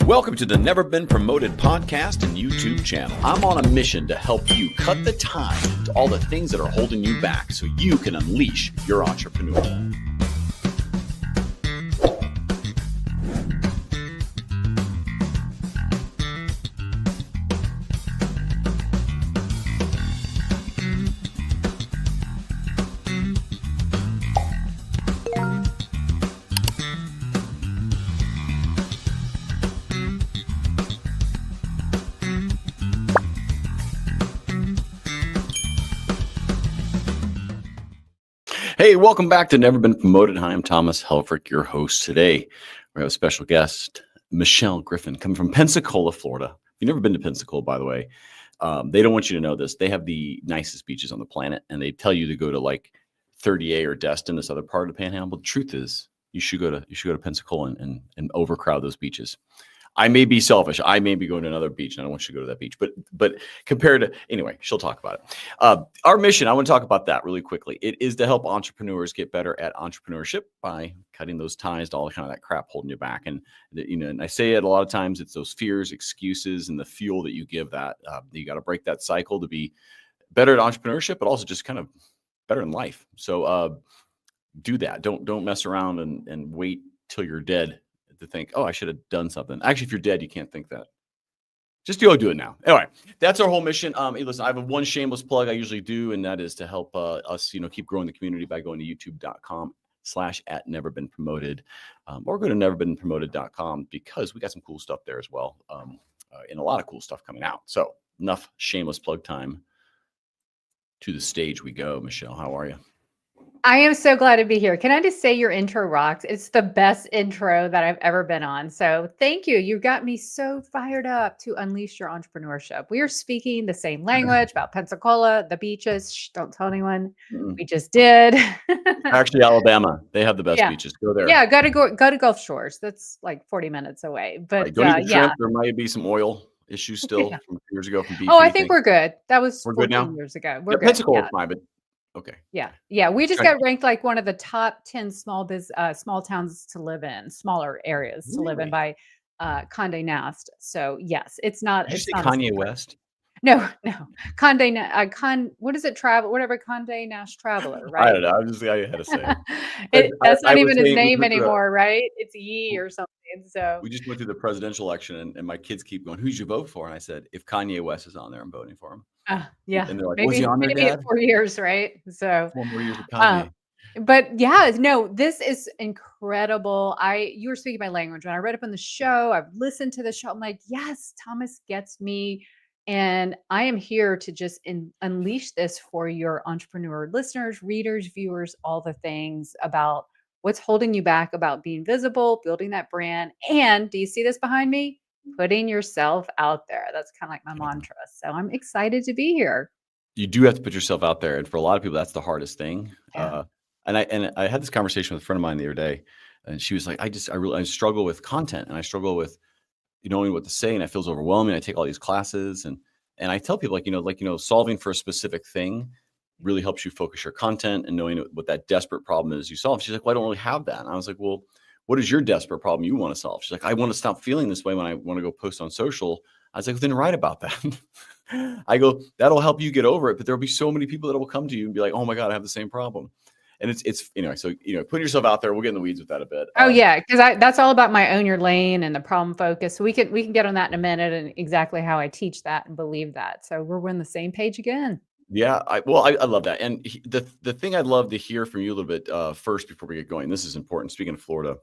Welcome to the Never Been Promoted podcast and YouTube channel. I'm on a mission to help you cut the time to all the things that are holding you back so you can unleash your entrepreneur. Hey, welcome back to Never Been Promoted. Hi, I'm Thomas Helfrich, your host today. We have a special guest, Michelle Griffin, coming from Pensacola, Florida. If you've never been to Pensacola, by the way, they don't want you to know this. They have the nicest beaches on the planet, and they tell you to go to like 30A or Destin, this other part of the Panhandle. But the truth is, you should go to Pensacola and overcrowd those beaches. I may be selfish. I may be going to another beach, and I don't want you to go to that beach. But compared to, anyway, she'll talk about it. Our mission, I want to talk about that really quickly. It is to help entrepreneurs get better at entrepreneurship by cutting those ties to all kind of that crap holding you back. And and I say it a lot of times, it's those fears, excuses, and the fuel that you give that. You got to break that cycle to be better at entrepreneurship, but also just kind of better in life. So do that. Don't mess around and wait till you're dead to think, oh, I should have done something. Actually, if you're dead, you can't think that. Just do it now. Anyway, that's our whole mission. Hey, listen, I have one shameless plug I usually do, and that is to help us, keep growing the community by going to youtube.com/@neverbeenpromoted, or go to neverbeenpromoted.com because we got some cool stuff there as well, and a lot of cool stuff coming out. So enough shameless plug time. To the stage we go. Michelle, how are you? I am so glad to be here. Can I just say your intro rocks? It's the best intro that I've ever been on. So thank you. You got me so fired up to unleash your entrepreneurship. We are speaking the same language about Pensacola, the beaches. Shh, don't tell anyone. We just did. Actually, Alabama, they have the best beaches. Go there. Yeah, go to Gulf Shores. That's like 40 minutes away. But don't even shrimp. There might be some oil issues still from years ago from BP. Oh, I think we're good. That was 14 years ago. We're good. Pensacola is fine, but okay. Yeah. We just got ranked like one of the top 10 small towns to live in, smaller areas to live in by Condé Nast. So yes, it's not. Did you say Kanye West? No. What is it? Whatever Condé Nast Traveler, right? I don't know. I had to say it. That's not even his name anymore, right? It's Yee or something. So we just went through the presidential election, and my kids keep going, "Who'd you vote for?" And I said, "If Kanye West is on there, I'm voting for him." Yeah. And they're like, maybe, was he on there, Dad? 4 years, right? So 4 more years of Kanye. But yeah, no, this is incredible. You were speaking my language. When I read up on the show, I've listened to the show. I'm like, yes, Thomas gets me. And I am here to just unleash this for your entrepreneur listeners, readers, viewers, all the things about what's holding you back about being visible, building that brand. And do you see this behind me? Putting yourself out there. That's kind of like my mantra. So I'm excited to be here. You do have to put yourself out there. And for a lot of people, that's the hardest thing. Yeah. And I had this conversation with a friend of mine the other day, and she was like, I struggle with content, and I struggle with knowing what to say, and it feels overwhelming. I take all these classes, and I tell people solving for a specific thing really helps you focus your content and knowing what that desperate problem is you solve. She's like, well, I don't really have that. And I was like, well, what is your desperate problem you want to solve? She's like, I want to stop feeling this way when I want to go post on social. I was like, then write about that. I go, that'll help you get over it. But there'll be so many people that will come to you and be like, oh my God, I have the same problem. And it's anyway, so, put yourself out there. We'll get in the weeds with that a bit. Oh yeah. Cause that's all about my own your lane and the problem focus. So we can get on that in a minute and exactly how I teach that and believe that. So we're on the same page again. Yeah. I love that. And the thing I'd love to hear from you a little bit first before we get going, this is important. Speaking of Florida,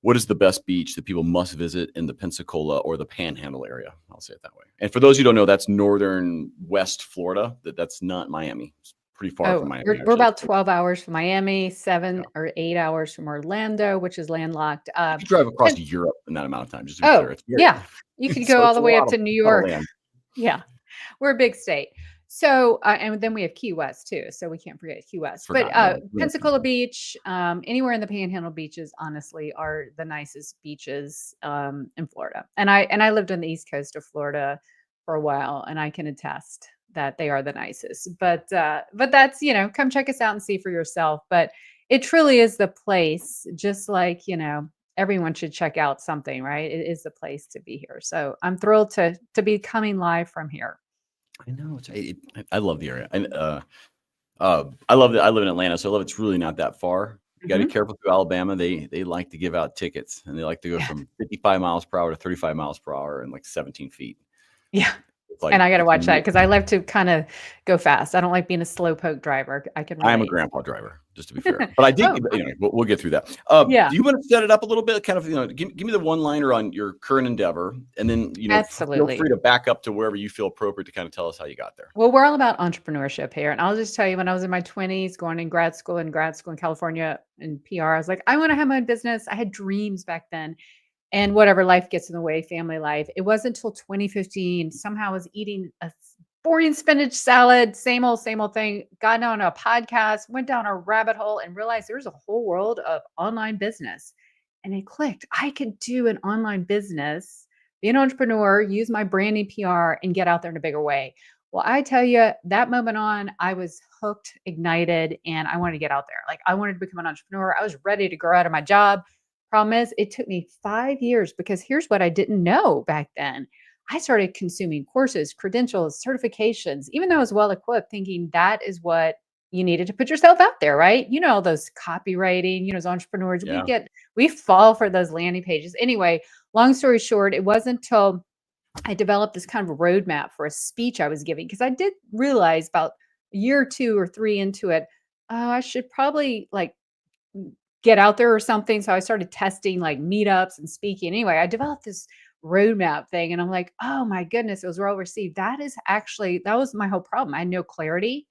what is the best beach that people must visit in the Pensacola or the Panhandle area? I'll say it that way. And for those who don't know, that's northern West Florida. That's not Miami. It's pretty far from Miami. We're about 12 hours from Miami, 7 or 8 hours from Orlando, which is landlocked. You could drive across Europe in that amount of time. Just to be clear. Yeah. You could go all the way up to New York. Yeah. We're a big state. So, and then we have Key West too. So we can't forget Key West, but Pensacola Beach, anywhere in the Panhandle beaches, honestly, are the nicest beaches in Florida. And I lived on the East Coast of Florida for a while, and I can attest that they are the nicest. But that's, come check us out and see for yourself. But it truly is the place, just like, everyone should check out something, right? It is the place to be here. So I'm thrilled to be coming live from here. I know. I love the area. And I love that. I live in Atlanta, so I love it's really not that far. You got to be Mhm. careful through Alabama. They like to give out tickets, and they like to go Yeah. from 55 miles per hour to 35 miles per hour in like 17 feet. Yeah. It's like And I gotta it's watch that amazing. because I like to kinda go fast. I don't like being a slowpoke driver. I can I am a relate. grandpa driver, just to be fair. But I did. Oh, Anyway, we'll get through that. yeah, Do you want to set it up a little bit? Kind of, give me the one liner on your current endeavor, and then feel free absolutely. to back up to wherever you feel appropriate to kind of tell us how you got there. Well, we're all about entrepreneurship here, and I'll just tell you, when I was in my 20s, going in grad school in California in PR, I was like, "I wanna have my own business." I had dreams back then, and whatever, life gets in the way, family life. It wasn't until 2015, somehow I was eating a boring spinach salad, same old thing, got on a podcast, went down a rabbit hole, and realized there's a whole world of online business. And it clicked. I could do an online business, be an entrepreneur, use my branding PR, and get out there in a bigger way. Well, I tell you, that moment on, I was hooked, ignited, and I wanted to get out there. Like, I wanted to become an entrepreneur. I was ready to grow out of my job. Problem is, it took me 5 years, because here's what I didn't know back then. I started consuming courses, credentials, certifications, even though I was well equipped, thinking that is what you needed to put yourself out there, right? You know, those copywriting, as entrepreneurs, Yeah. we fall for those landing pages. Anyway, long story short, it wasn't until I developed this kind of roadmap for a speech I was giving, because I did realize about a year or 2 or 3 into it, oh, I should probably like get out there or something. So I started testing like meetups and speaking. Anyway, I developed this roadmap thing, and I'm like, oh my goodness, it was well received. That was my whole problem. I had no clarity,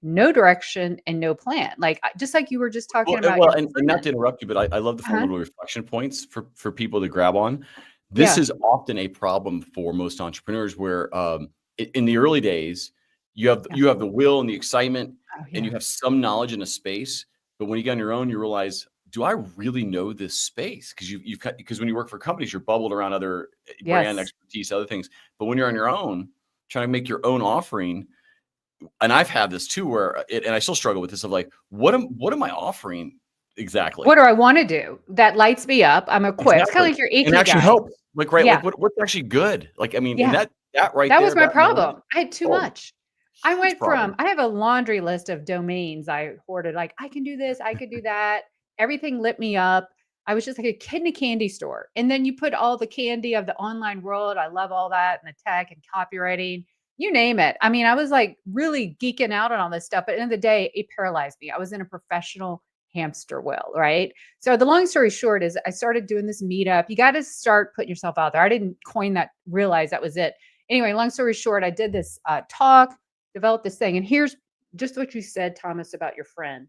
no direction, and no plan. Like, just like you were just talking about Well, your and not to friend. interrupt you, but I love the fun Uh-huh. little reflection points for people to grab on. This Yeah. is often a problem for most entrepreneurs where, in the early days, Yeah. you have the will and the excitement, Oh, and yeah. you have some knowledge in a space, but when you get on your own, you realize, "Do I really know this space?" Because when you work for companies, you're bubbled around other, brand Yes. expertise, other things, but when you're on your own, trying to make your own offering, and I've had this too where and I still struggle with this of like, what am I offering What exactly? do I want to do that lights me up? I'm equipped. It's kind of Exactly. like your And Icky actually guy. help. Like, right, like Yeah. what's actually good? Like, I mean, and Yeah. that right That was there, my that knowledge, problem. I had too oh, much. I huge went from problem. I have a laundry list of domains I hoarded, like, I can do this, I could do that. Everything lit me up. I was just like a kid in a candy store. And then you put all the candy of the online world. I love all that, and the tech and copywriting, you name it. I mean, I was like really geeking out on all this stuff. But at the end of the day, it paralyzed me. I was in a professional hamster wheel, right? So the long story short is, I started doing this meetup. You got to start putting yourself out there. I didn't coin that, realize that was it. Anyway, long story short, I did this talk, developed this thing. And here's just what you said, Thomas, about your friend.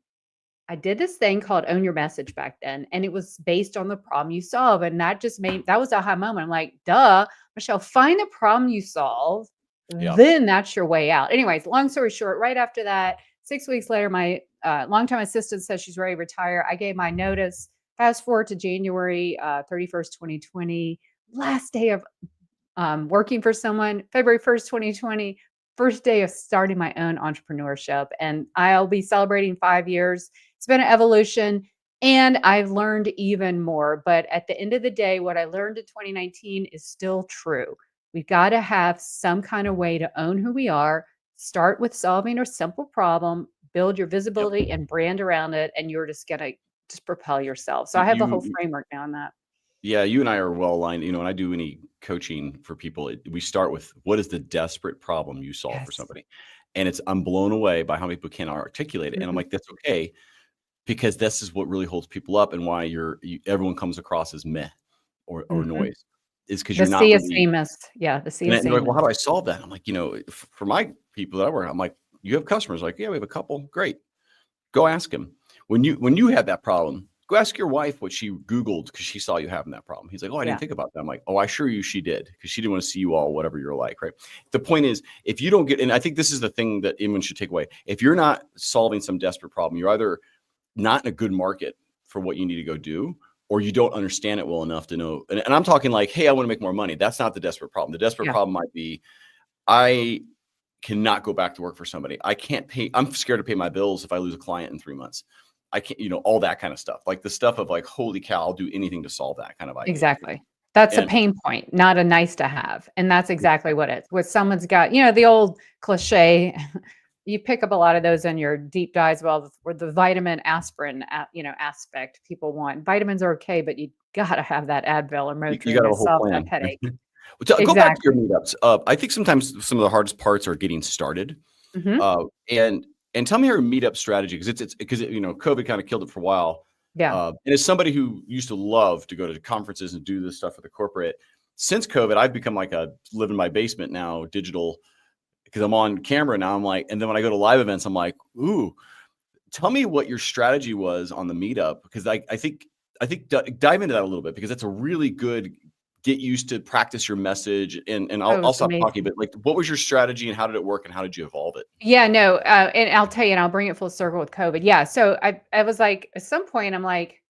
I did this thing called Own Your Message back then, and it was based on the problem you solve. And that was a aha moment. I'm like, duh, Michelle, find the problem you solve, Yeah. then that's your way out. Anyways, long story short, right after that, 6 weeks later, my longtime assistant said she's ready to retire. I gave my notice. Fast forward to January 31st, 2020, last day of working for someone, February 1st, 2020, first day of starting my own entrepreneurship. And I'll be celebrating 5 years. It's been an evolution, and I've learned even more. But at the end of the day, what I learned in 2019 is still true. We've got to have some kind of way to own who we are, start with solving a simple problem, build your Yep. visibility and brand around it, and you're just going to just propel yourself. So I have the whole You framework now on that. Yeah, you and I are well aligned. When I do any coaching for people, we start with what is the desperate problem you solve for Yes. somebody? And I'm blown away by how many people can articulate it. And I'm Mhm. like, that's okay, because this is what really holds people up, and why everyone comes across as meh or Mhm. noise, is because The you're not sea is really. famous. Yeah, the sea And is they're like, well, how famous. do I solve that? I'm like, for my people that I work, I'm like, you have customers? Like, yeah, we have a couple. Great. Go ask him. When you had that problem, go ask your wife what she Googled because she saw you having that problem. He's like, oh, I didn't Yeah. think about that. I'm like, oh, I assure you she did, because she didn't want to see you all whatever you're like, right? The point is, if you don't get, and I think this is the thing that anyone should take away. If you're not solving some desperate problem, you're either not in a good market for what you need to go do, or you don't understand it well enough to know. And I'm talking like, hey, I want to make more money. That's not the desperate problem. The desperate Yeah. problem might be, I cannot go back to work for somebody. I can't pay. I'm scared to pay my bills if I lose a client in 3 months. I can't, all that kind of stuff, like the stuff of like, holy cow, I'll do anything to solve that kind of idea. Exactly. That's a And pain point, not a nice to have. And that's exactly what it's what someone's got, the old cliche. You pick up a lot of those in your deep dives, well, where the vitamin aspirin, aspect people want. Vitamins are okay, but you got to have that Advil or you got Motrin to have to a whole solve that plan. headache. Go back to your Exactly. meetups. I think sometimes some of the hardest parts are getting started. Mhm. Uh, and tell me your meetup strategy, because it's because COVID kind of killed it for a while. Yeah. And as somebody who used to love to go to conferences and do this stuff for the corporate, since COVID, I've become like a live in my basement now, digital, because I'm on camera now. I'm like, and then when I go to live events, I'm like, ooh, tell me what your strategy was on the meetup, because I think dive into that a little bit, because that's a really good get used to practice your message, and Oh, I'll it's stop talking, amazing. but like, what was your strategy and how did it work and how did you evolve it? Yeah, no, and I'll tell you, and I'll bring it full circle with COVID. Yeah, so I was like, at some point, I'm like,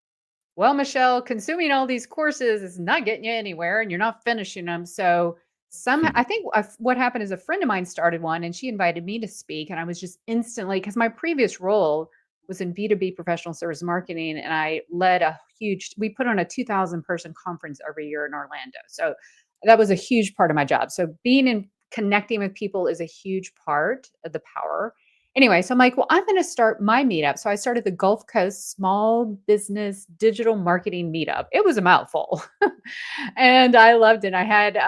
well, Michelle, consuming all these courses is not getting you anywhere and you're not finishing them. So Hmm. I think what happened is a friend of mine started one and she invited me to speak. And I was just instantly, because my previous role was in B2B professional service marketing. And I led we put on a 2,000 person conference every year in Orlando. So that was a huge part of my job. So being in connecting with people is a huge part of the power. Anyway, so I'm like, well, I'm going to start my meetup. So I started the Gulf Coast Small Business Digital Marketing Meetup. It was a mouthful, and I loved it. I had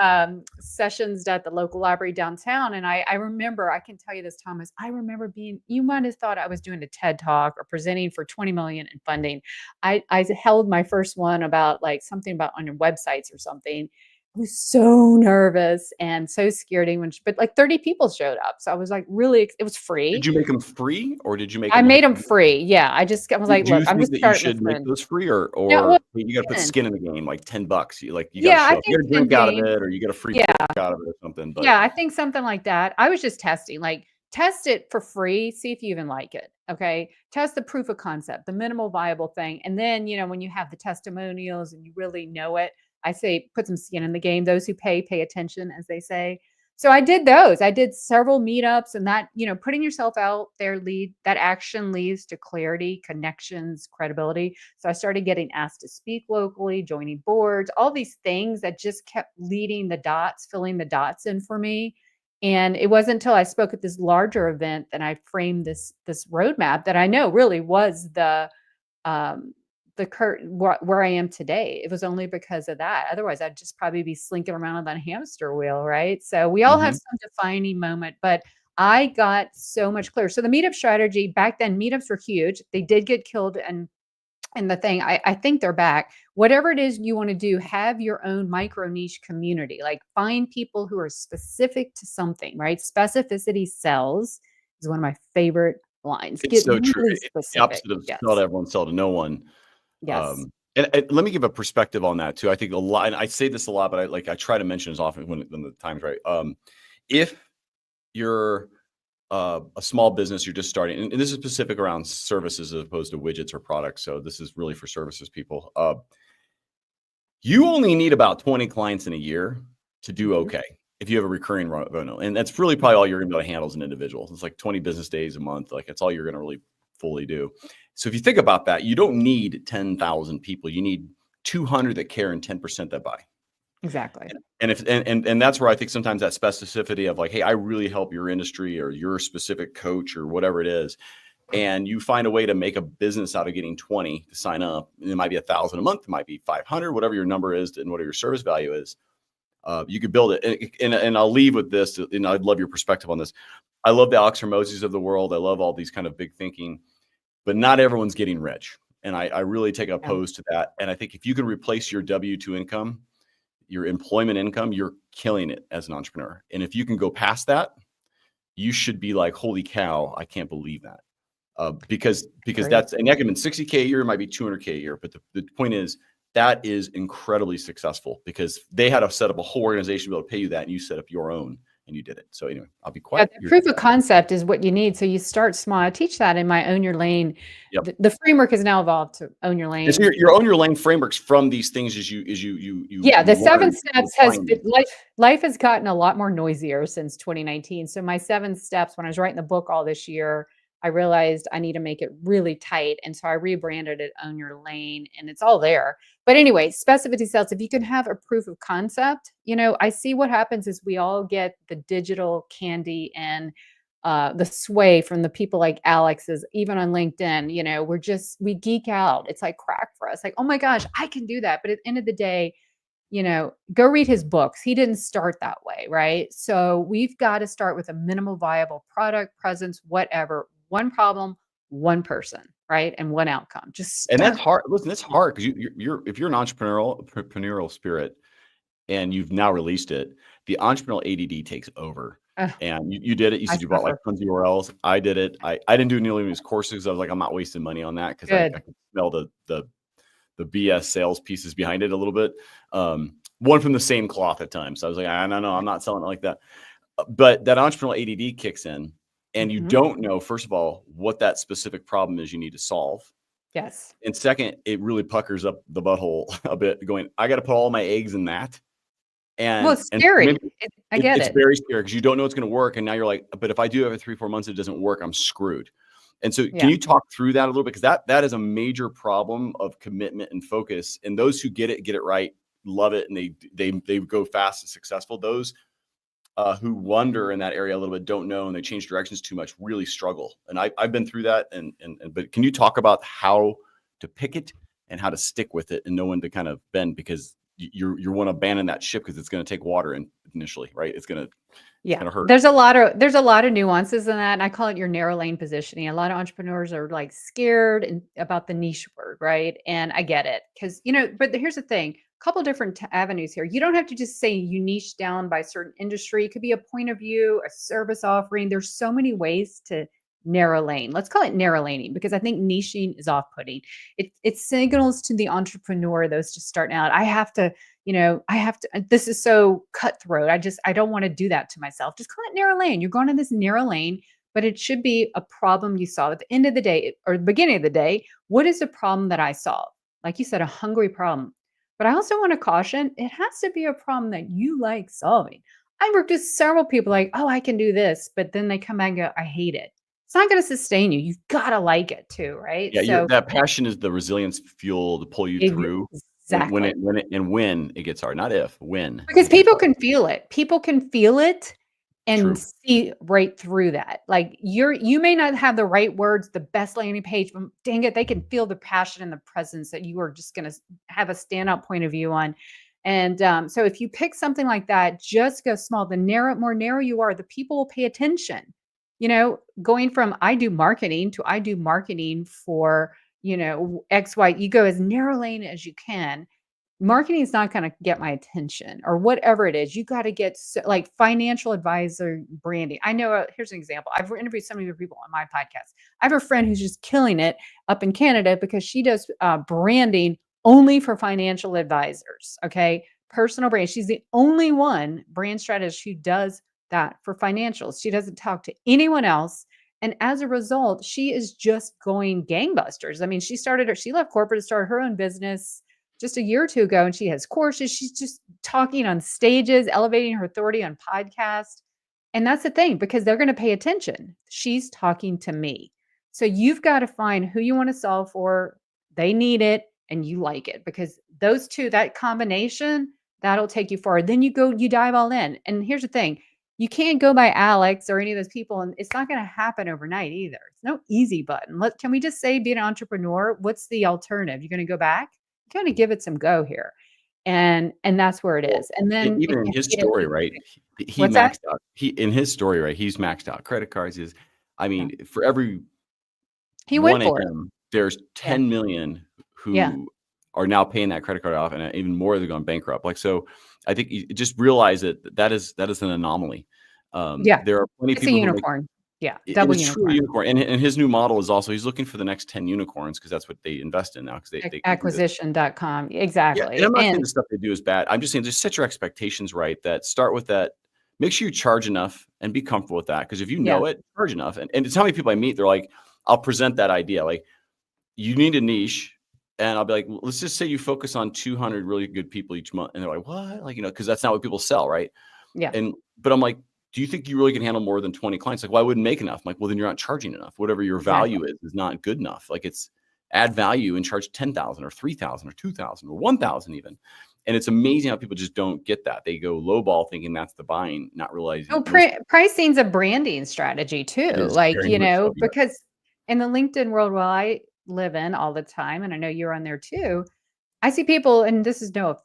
sessions at the local library downtown, and I remember, I can tell you this, Thomas. I remember you might have thought I was doing a TED talk or presenting for 20 million in funding. I held my first one about like something about on your websites or something. I was so nervous and so scared, but like 30 people showed up. So I was like it was Did free. you make them free, or did you make I them made like? them free. Yeah. I was like, Do look, you I'm think just that you starting a should make friend. those free, Now, well, or you got to put again, skin in the game, like $10? You got to yeah, I show up. You think got a drink out of 10K. it, or you get a free Yeah. book out of it, or something. But Yeah. I think something like that. I was just testing, like test it for free. See if you even like it. Okay. Test the proof of concept, the minimal viable thing. And then, when you have the testimonials and you really know it, I say put some skin in the game. Those who pay attention, as they say. So I did those. I did several meetups, and that, putting yourself out there that action leads to clarity, connections, credibility. So I started getting asked to speak locally, joining boards, all these things that just kept leading the dots, filling the dots in for me. And it wasn't until I spoke at this larger event that I framed this roadmap that I know really was um, where I am today. It was only because of that. Otherwise, I'd just probably be slinking around on that hamster wheel, right? So we all have Mhm. some defining moment, but I got so much clearer. So the meetup strategy back then, meetups were huge. They did get killed, and the thing, I think they're back. Whatever it is you want to do, have your own micro niche community. Like find people who are specific to something, right? Specificity sells is one of my favorite lines. It's Get so true. really It's the specific. opposite of sell to Yes. everyone, sell to no one. Yes. And let me give a perspective on that too. I think a lot, and I say this a lot, but I try to mention as often when the time's right. If you're a small business, you're just starting, and this is specific around services as opposed to widgets or products. So this is really for services people. You only need about 20 clients in a year to do Mhm. okay if you have a recurring revenue, and that's really probably all you're going to be able to handle as an individual. It's like 20 business days a month. Like that's all you're going to really fully do. So if you think about that, you don't need 10,000 people. You need 200 that care and 10% that buy. Exactly. And that's where I think sometimes that specificity of like, hey, I really help your industry or your specific coach or whatever it is, and you find a way to make a business out of getting 20 to sign up. And it might be 1,000 a month, it might be 500, whatever your number is, and whatever your service value is. You could build it. And I'll leave with this. And I'd love your perspective on this. I love the Alex Hormozis of the world. I love all these kind of big thinking, but not everyone's getting rich. And I really take Yeah. opposed to that. And I think if you can replace your W-2 income, your employment income, you're killing it as an entrepreneur. And if you can go past that, you should be like, holy cow, I can't believe that. Because Agree. that's, and that can be 60K a year, it might be 200K a year. But the point is that is incredibly successful because they had to set up a whole organization to be able to pay you that, and you set up your own and you did it. So anyway, I'll be Yeah, quiet. the proof of concept is what you need. So you start small. I teach that in my Own Your Lane. Yep. The framework has now evolved to Own Your And so Lane. your own your lane frameworks from these things as Yeah, you the 7 learn steps has applying been them. life has gotten a lot more noisier since 2019. So my 7 steps, when I was writing the book all this year, I realized I need to make it really tight. And so I rebranded it Own Your Lane, and it's all there. But anyway, specificity sales, if you can have a proof of concept, I see what happens is we all get the digital candy and the sway from the people like Alex's, even on LinkedIn, we geek out. It's like crack for us. Like, oh my gosh, I can do that. But at the end of the day, go read his books. He didn't start that way, right? So we've got to start with a minimal viable product, presence, whatever, one problem, one person, right? And one outcome. Just And that's start. hard. Listen, that's hard because you're if you're an entrepreneurial spirit and you've now released it, the entrepreneurial ADD takes over. Ugh, And you did it. You I said you bought like suffer. tons of URLs. I did it. I didn't do nearly as courses. I was like, I'm not wasting money on that because I Good. could smell the BS sales pieces behind it a little bit. One from the same cloth at times. So I was like, I don't know, I'm not selling it like that. But that entrepreneurial ADD kicks in, and you Mhm. don't know, first of all, what that specific problem is you need to solve. Yes. And second, it really puckers up the butthole a bit, going, I got to put all my eggs in that. Well, And it's so scary. maybe I get it's it. very scary because you don't know it's going to work. And now you're like, but if I do every 3-4 months, it doesn't work, I'm screwed. And so Yeah. can you talk through that a little bit? Because that is a major problem of commitment and focus. And those who get it right, love it, and they go fast and successful. Those who wander in that area a little bit, don't know, and they change directions too much, really struggle. And I've been through that. But can you talk about how to pick it and how to stick with it and know when to kind of bend, because you want to abandon that ship because it's going to take water initially, right? It's going Yeah. to hurt. There's a lot of nuances in that, and I call it your narrow lane positioning. A lot of entrepreneurs are like scared about the niche word, right? And I get it because but here's the thing: a couple different avenues here. You don't have to just say you niche down by certain industry. It could be a point of view, a service offering. There's so many ways to narrow lane. Let's call it narrow laning because I think niching is off-putting. It signals to the entrepreneur, those just starting out, this is so cutthroat. I don't want to do that to myself. Just call it narrow lane. You're going in this narrow lane, but it should be a problem you solve at the end of the day or the beginning of the day. What is the problem that I solve? Like you said, a hungry problem. But I also want to caution, it has to be a problem that you like solving. I worked with several people like, oh, I can do this, but then they come back and go, I hate it. It's not going to sustain you. You've got to like it too, right? Yeah, So that passion is the resilience fuel to pull you through exactly. when it gets hard. Not if, when Because it gets people hard. can feel it. People can feel it and True. see right through that. Like you may not have the right words, the best landing page, but dang it, they can feel the passion and the presence that you are just going to have a standout point of view on. And so if you pick something like that, just go small. The more narrow you are, the people will pay attention. Going from I do marketing to I do marketing for, X, Y, you go as narrow lane as you can. Marketing is not going to get my attention or whatever it is. You got to get like financial advisor branding. I know, here's an example. I've interviewed so many people on my podcast. I have a friend who's just killing it up in Canada because she does branding only for financial advisors. Okay. Personal brand. She's the only one brand strategist who does that for financials. She doesn't talk to anyone else. And as a result, she is just going gangbusters. I mean, she left corporate to start her own business just a year or two ago, and she has courses. She's just talking on stages, elevating her authority on podcasts. And that's the thing, because they're going to pay attention. She's talking to me. So you've got to find who you want to solve for. They need it and you like it, because those two, that combination, that'll take you forward. Then you dive all in. And here's the thing. You can't go by Alex or any of those people, and it's not going to happen overnight either. It's no easy button. Can we just say be an entrepreneur? What's the alternative? You're going to go back? Kind of give it some go here. And that's where it Well, is. And then if even in you his hate it, story, right? He what's that? maxed out. In his story, right? He's maxed out credit cards. I Yeah. mean, for every He one went of for it. him, there's Yeah. 10 million Yeah. who are now paying that credit card off, and even more they're going bankrupt. Like, so I think you just realize that is an anomaly. Yeah. There are plenty of It's a people who make unicorn. Yeah. and Double it's truly a unicorn. unicorn. And his new model is also, he's looking for the next 10 unicorns because that's what they invest in now, because they can do this. Acquisition.com. Yeah, and Exactly. I'm not saying And the stuff they do is bad. I'm just saying just set your expectations right. That start with that. Make sure you charge enough and be comfortable with that. Because if you yeah. know it, charge enough. And it's how many people I meet, they're like, I'll present that idea. Like, you need a niche. And I'll be like, well, let's just say you focus on 200 really good people each month. And they're like, what? Like, because that's not what people sell, right? Yeah. But I'm like, do you think you really can handle more than 20 clients? Like, well, I wouldn't make enough. I'm like, well, then you're not charging enough. Whatever your Exactly. value is not good enough. Like, it's add value and charge 10,000 or 3,000 or 2,000 or 1,000 even. And it's amazing how people just don't get that. They go lowball thinking that's the buying, not realizing Oh, most pricing's a branding strategy too. it is Like, very much so. Yeah. because in the LinkedIn world where I live in all the time, and I know you're on there too, I see people, and this is no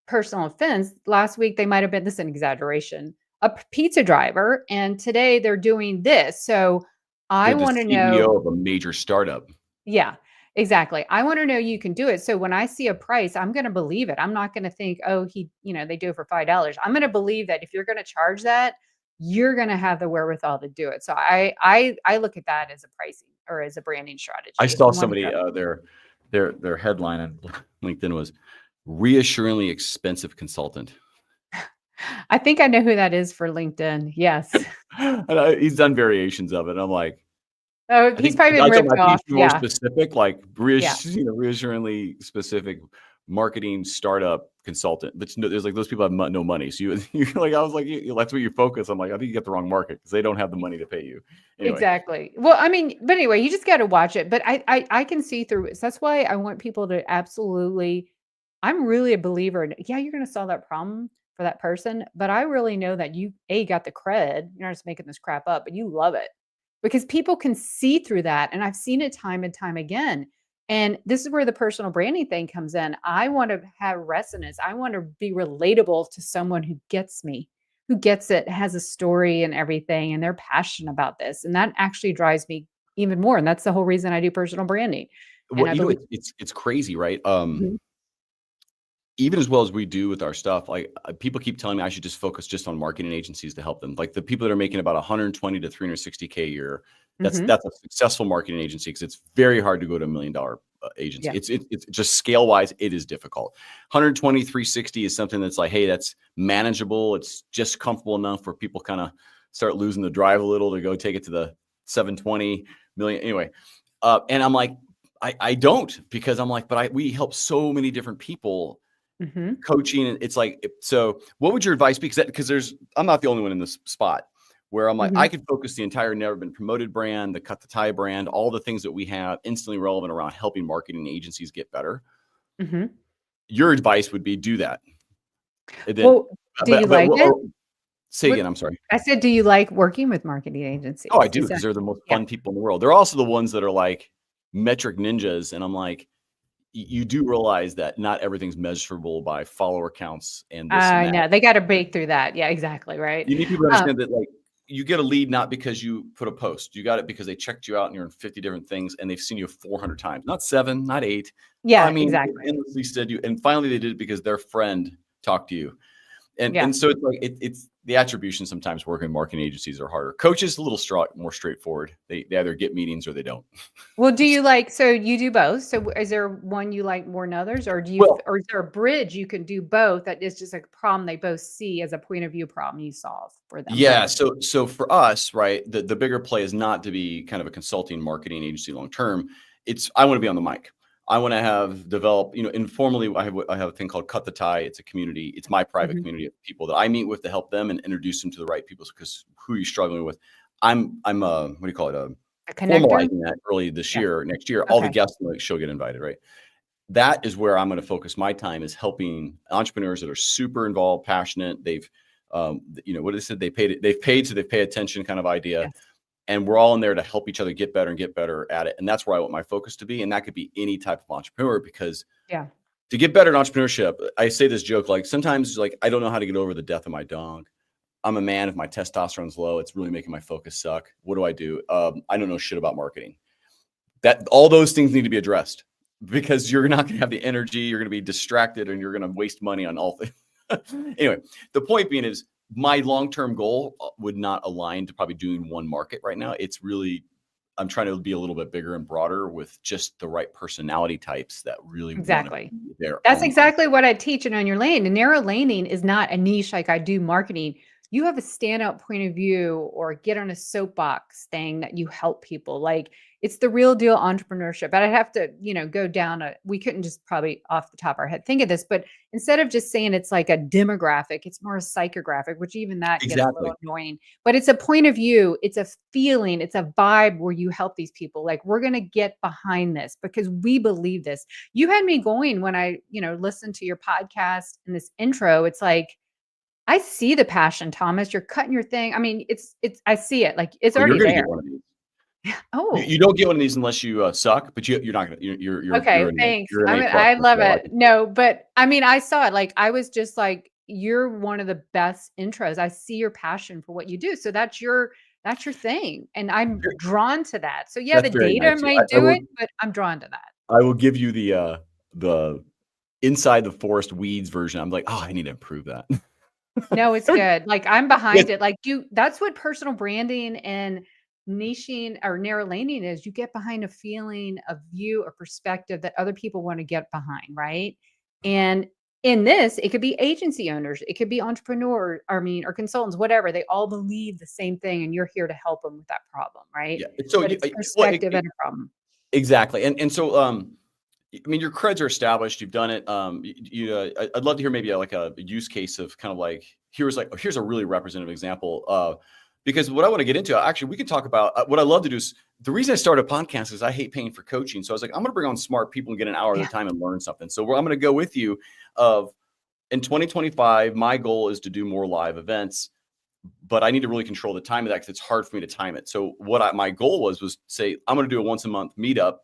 personal offense. Last week they might have been, this is an exaggeration, a pizza driver, and today they're doing this. So I They're the want to know. CEO of a major startup. Yeah, exactly. I wanna know you can do it. So when I see a price, I'm gonna believe it. I'm not gonna think, "Oh, they do it for $5." I'm gonna believe that if you're gonna charge that, you're gonna have the wherewithal to do it. So I look at that as a pricing or as a branding I strategy. saw I wanna somebody, know. their headline on LinkedIn was reassuringly expensive consultant. I think I know who that is for LinkedIn. Yes. And he's done variations of it. And I'm like, Oh, I he's think probably been ripped I think off. you should be more Yeah, specific, like yeah, reassuringly specific marketing startup consultant. But there's like those people have no money. So you're like, I was like, that's what you focus. I'm like, I think you got the wrong market because they don't have the money to pay you. Anyway, exactly. Well, I mean, but anyway, you just gotta watch it. But I can see through it. So that's why I want people to absolutely. I'm really a believer in, yeah, you're gonna solve that problem for that person, but I really know that you got the cred. You're not just making this crap up, but you love it because people can see through that, and I've seen it time and time again. And this is where the personal branding thing comes in. I want to have resonance. I want to be relatable to someone who gets me, who gets it, has a story and everything, and they're passionate about this. And that actually drives me even more. And that's the whole reason I do personal branding. And well, I believe. it's crazy, right? Mhm, Even as well as we do with our stuff, like people keep telling me I should just focus just on marketing agencies to help them. Like the people that are making about 120 to 360K a year, mhm, that's a successful marketing agency because it's very hard to go to $1 million agency. yeah, It's just scale wise, it is difficult. 120, 360 is something that's like, hey, that's manageable. It's just comfortable enough where people kind of start losing the drive a little to go take it to the 720 million. Anyway, and I'm like, I don't because I'm like, but we help so many different people mhm, coaching. And it's like, so what would your advice be? Because I'm not the only one in this spot where I'm like, mhm, I could focus the entire Never Been Promoted brand, the Cut the Tie brand, all the things that we have instantly relevant around helping marketing agencies get better. mhm. Your advice would be do that. And then, Well, do you like it? say What again, I'm sorry. I said, do you like working with marketing Oh, I agencies? do Is because that they're the most yeah. fun people in the world. They're also the ones that are like metric ninjas. And I'm like, you do realize that not everything's measurable by follower counts and this and I that. know, they gotta break through that. Yeah, exactly, right? You need people to Um, understand that, like, you get a lead not because you put a post. You got it because they checked you out and you're in 50 different things and they've seen you 400 times, not 7, not 8. I yeah, mean, they exactly. endlessly said you, and finally they did it because their friend talked to you. Yeah. And so it's like it's the attribution sometimes working in marketing agencies are harder. Coaches a little more straightforward. They either get meetings or they don't. Well, do you like so you do both? So is there one you like more than others, or Well, or is there a bridge you can do both that is just a problem they both see as a point of view problem you solve for them? yeah, so for us, right, the bigger play is not to be kind of a consulting marketing agency long term. It's I want to be on the mic. I want to have develop, informally. I have a thing called Cut the Tie. It's a community. It's my private Mhm. community of people that I meet with to help them and introduce them to the right people. Because who you're struggling with, I'm what do you call it? A connector? Formalizing that early this Yeah. year, next year. All the Okay. guests on the show get invited, right? That is where I'm going to focus my time is helping entrepreneurs that are super involved, passionate. They've, what they said, they've paid, so they pay attention kind of idea. Yes. And we're all in there to help each other get better and get better at it. And that's where I want my focus to be. And that could be any type of entrepreneur because Yeah. to get better in entrepreneurship, I say this joke, like sometimes like, I don't know how to get over the death of my dog. I'm a man. If my testosterone's low, it's really making my focus suck. What do? I don't know shit about marketing. That all those things need to be addressed because you're not going to have the energy. You're going to be distracted and you're going to waste money on all things. Anyway, the point being is my long-term goal would not align to probably doing one market right now. It's really, I'm trying to be a little bit bigger and broader with just the right personality types that really want to Exactly. be there That's on. exactly what I teach in On Your Lane. And narrow laning is not a niche like I do marketing. you have a standout point of view or get on a soapbox thing that you help people. Like it's the real deal entrepreneurship. But I'd have to, go down we couldn't just probably off the top of our head think of this, but instead of just saying it's like a demographic, it's more a psychographic, which even that gets a little Exactly. annoying. But it's a point of view, it's a feeling, it's a vibe where you help these people. Like we're going to get behind this because we believe this. You had me going when I, listened to your podcast and this intro. It's like, I see the passion, Thomas. You're cutting your thing. I mean, I see it. Like it's Well, you're already going to there. get one of these. Oh, You don't get one of these unless you suck, but you're not going to, okay. Thanks. you're an A plus. I love So I it. No, but I mean, I saw it. Like I was just like, you're one of the best intros. I see your passion for what you do. So that's your thing. And I'm drawn to that. So yeah, That's the very data nice. might do it, but I'm drawn to that. I will give you the inside the forest weeds version. I'm like, oh, I need to improve that. No, it's good. Like, I'm Yes. behind it. Like, that's what personal branding and niching or narrow laning is. You get behind a feeling, a view, a perspective that other people want to get behind, right? And in this, it could be agency owners, it could be entrepreneurs, or consultants, whatever. They all believe the same thing, and you're here to help them with that problem, right? Yeah. So But you, it's well, perspective and a problem. exactly. And so, I mean, your creds are established. You've done it. I'd love to hear maybe like a use case of kind of like, here's a really representative example. Because what I want to get into, actually, we can talk about what I love to do is the reason I started a podcast is I hate paying for coaching. So I was like, I'm going to bring on smart people and get an hour at Yeah. a time and learn something. So I'm going to go with you of in 2025, my goal is to do more live events, but I need to really control the time of that because it's hard for me to time it. So my goal was say, I'm going to do a once a month meetup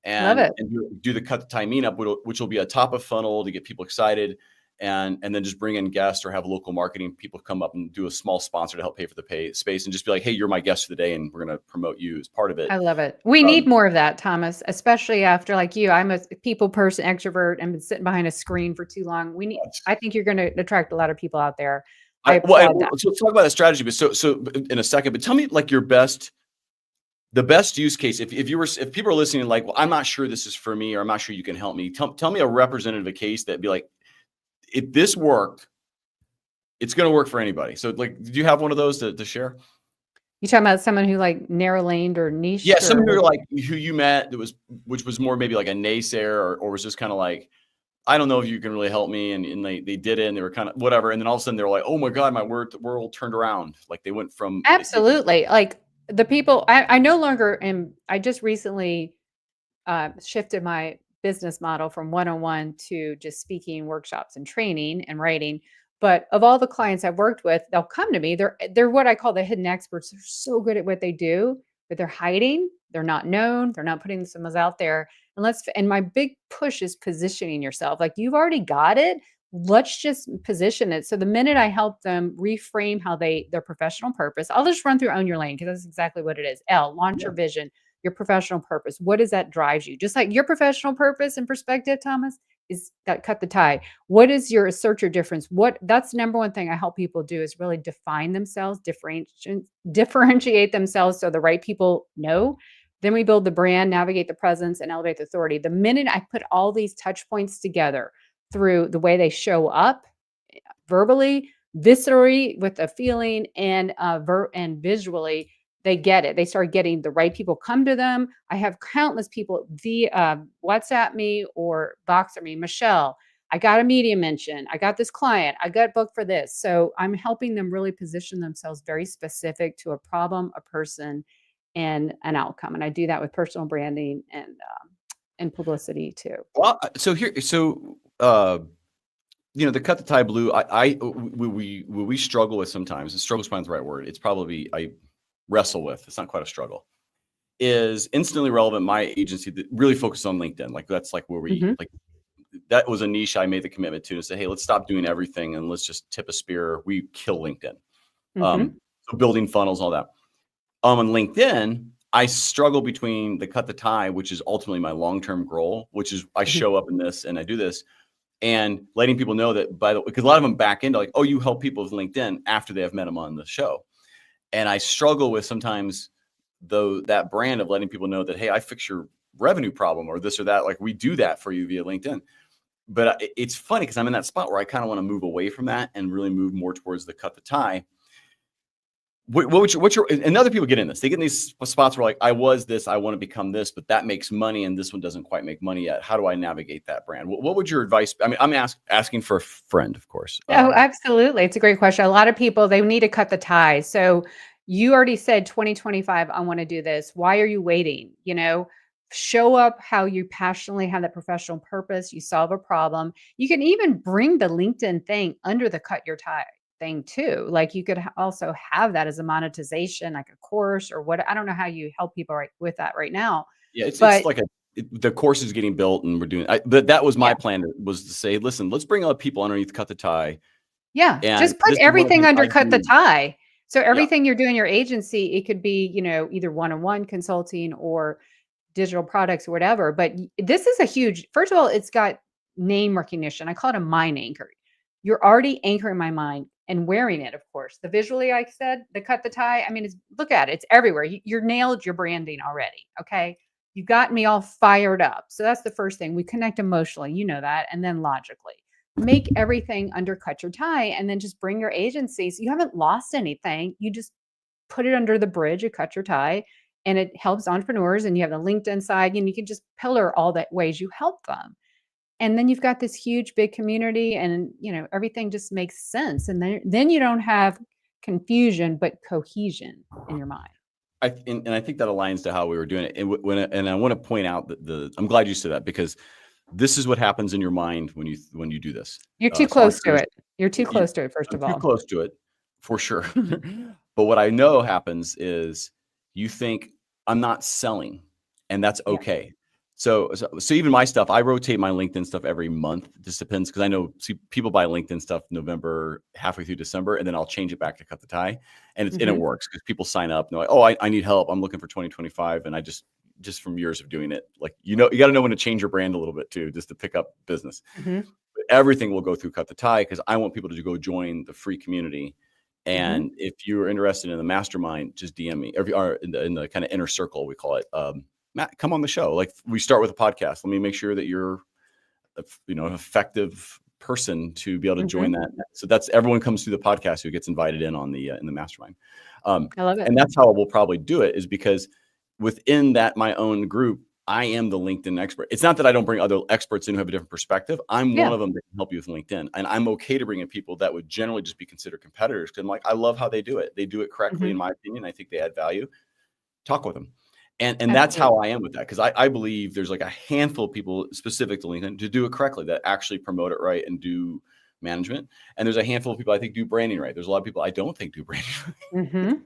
Love and it. do the cut the time meetup, which will be a top of funnel to get people excited, and then just bring in guests or have local marketing people come up and do a small sponsor to help pay for the space and just be like, hey, you're my guest for the day, and we're going to promote you as part of it. I love it. We need Um, more of that, Thomas, especially after like you. I'm a people person, extrovert, and been sitting behind a screen for too long. I think you're going to attract a lot of people out there. I applaud that. So let's talk about that strategy, but so in a second. But tell me like the best use case. If people are listening, like, well, I'm not sure this is for me, or I'm not sure you can help me. Tell me a representative case that'd be like, if this worked, it's going to work for anybody. So like, do you have one of those to share? You talking about someone who like narrow laned or Yeah, niched someone or who like who you met which was more maybe like a naysayer or was just kind of like, I don't know if you can really help me, and they did it and they were kind of whatever, and then all of a sudden they were like, oh my god, my world turned around. Like they went from absolutely like the people. I no longer am. I just recently shifted my business model from one-on-one to just speaking workshops and training and writing. But of all the clients I've worked with, they'll come to me. They're what I call the hidden experts. They're so good at what they do, but they're hiding. They're not known. They're not putting themselves out there. And my big push is positioning yourself. Like you've already got it. Let's just position it. So the minute I help them reframe how their professional purpose, I'll just run through own your lane because that's exactly what it is. Launch yeah. your vision, your professional purpose. What is that drives you? Just like your professional purpose and perspective, Thomas, is that cut the tie. What is your assert your difference? That's the number one thing I help people do is really define themselves, differentiate themselves so the right people know. Then we build the brand, navigate the presence, and elevate the authority. The minute I put all these touch points together through the way they show up verbally, viscerally with a feeling, and and visually, they get it. They start getting the right people come to them. I have countless people via WhatsApp me or Voxer me, Michelle, I got a media mention. I got this client. I got booked for this. So I'm helping them really position themselves very specific to a problem, a person, and an outcome. And I do that with personal branding and publicity too. Well, the cut the tie blue. We struggle with sometimes. And struggle is probably the right word. It's probably I wrestle with. It's not quite a struggle. Is instantly relevant. My agency that really focused on LinkedIn. Like that's like where we like that was a niche I made the commitment to say, hey, let's stop doing everything and let's just tip a spear. We kill LinkedIn. So building funnels, all that. On LinkedIn, I struggle between the cut the tie, which is ultimately my long-term goal, which is I show up in this and I do this, and letting people know that because a lot of them back into like, oh, you help people with LinkedIn after they have met them on the show. And I struggle with sometimes that brand of letting people know that, hey, I fix your revenue problem or this or that. Like we do that for you via LinkedIn. but it's funny because I'm in that spot where I kind of want to move away from that and really move more towards the cut the tie. What's your, and other people get in this, they get in these spots where like, I was this, I want to become this, but that makes money and this one doesn't quite make money yet. How do I navigate that brand? What would your advice? I mean, I'm asking for a friend, of course. Oh, absolutely. It's a great question. A lot of people, they need to cut the tie. So you already said 2025, I want to do this. Why are you waiting? Show up how you passionately have that professional purpose. You solve a problem. You can even bring the LinkedIn thing under the cut your tie thing too. Like you could also have that as a monetization, like a course or what. I don't know how you help people with that right now. Yeah, it's But like the course is getting built and we're doing. But that was my plan, was to say, listen, let's bring other people underneath cut the tie. yeah, And just put this is one of the everything things under I cut the do. tie. So Yeah, everything you're doing in your agency, it could be, either one-on-one consulting or digital products or whatever. But this is a huge, first of all, it's got name recognition. I call it a mind anchor. You're already anchoring my mind and wearing it, of course. The visually, I said, the cut the tie. I mean, look at it. It's everywhere. You're nailed your branding already. Okay. You got me all fired up. So that's the first thing. We connect emotionally, that, and then logically. Make everything undercut your tie and then just bring your agencies. You haven't lost anything. You just put it under the bridge, you cut your tie, and it helps entrepreneurs. And you have the LinkedIn side, and you can just pillar all that ways you help them. And then you've got this huge big community, and everything just makes sense. And then you don't have confusion, but cohesion in your mind. and I think that aligns to how we were doing it. And I want to point out that I'm glad you said that, because this is what happens in your mind when you do this. You're too close to it. You're too close to it, first I'm of all. too close to it, for sure. But what I know happens is you think I'm not selling, and that's Yeah. okay. So even my stuff, I rotate my LinkedIn stuff every month. It just depends, because I know people buy LinkedIn stuff November, halfway through December, and then I'll change it back to cut the tie, and it works because people sign up and they're like, oh, I need help. I'm looking for 2025, and I just from years of doing it, like you got to know when to change your brand a little bit too, just to pick up business. But everything will go through cut the tie, because I want people to go join the free community. And if you're interested in the mastermind, just DM me, or in the kind of inner circle, we call it. Matt, come on the show. Like, we start with a podcast. Let me make sure that you're, an effective person to be able to join that. So that's, everyone comes through the podcast who gets invited in on the in the mastermind. I love it. And that's how we'll probably do it, is because within that, my own group, I am the LinkedIn expert. It's not that I don't bring other experts in who have a different perspective. I'm one of them that can help you with LinkedIn. And I'm okay to bring in people that would generally just be considered competitors, because I'm like, I love how they do it. They do it correctly, in my opinion. I think they add value. Talk with them. And that's how I am with that, because I believe there's like a handful of people specific to LinkedIn to do it correctly, that actually promote it right and do management. And there's a handful of people I think do branding right. There's a lot of people I don't think do branding right.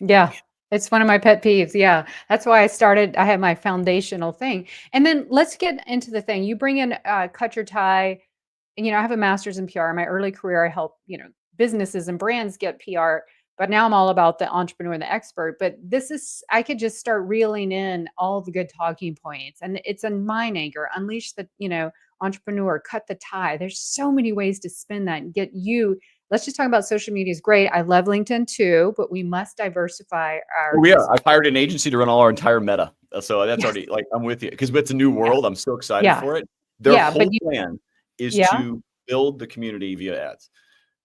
Yeah. It's one of my pet peeves. Yeah. That's why I have my foundational thing. And then let's get into the thing. You bring in cut your tie. And, I have a master's in PR. In my early career, I helped, businesses and brands get PR. But now I'm all about the entrepreneur and the expert. But I could just start reeling in all the good talking points. And it's a mind anchor. Unleash the, entrepreneur, cut the tie. There's so many ways to spin that and get you. Let's just talk about social media is great. I love LinkedIn too, but we must diversify our. Oh, yeah. I've hired an agency to run all our entire meta. So that's already, like, I'm with you, because it's a new world. I'm so excited for it. Their whole plan is to build the community via ads.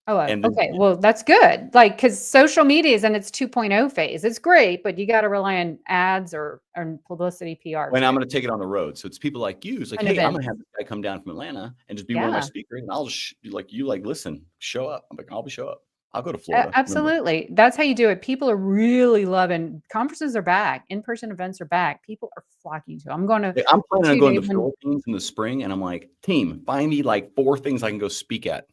Oh, okay. Well, that's good. Like, because social media is in its 2.0 phase. It's great, but you got to rely on ads or publicity, PR. And I'm going to take it on the road. So it's people like you. It's like, hey, I'm going to have this guy come down from Atlanta and just be one of my speakers. And I'll just listen, show up. I'm like, I'll show up. I'll go to Florida. Absolutely. That's how you do it. People are really loving, conferences are back. In-person events are back. People are flocking to. I'm planning on going to the Philippines in the spring. And I'm like, team, find me like 4 things I can go speak at.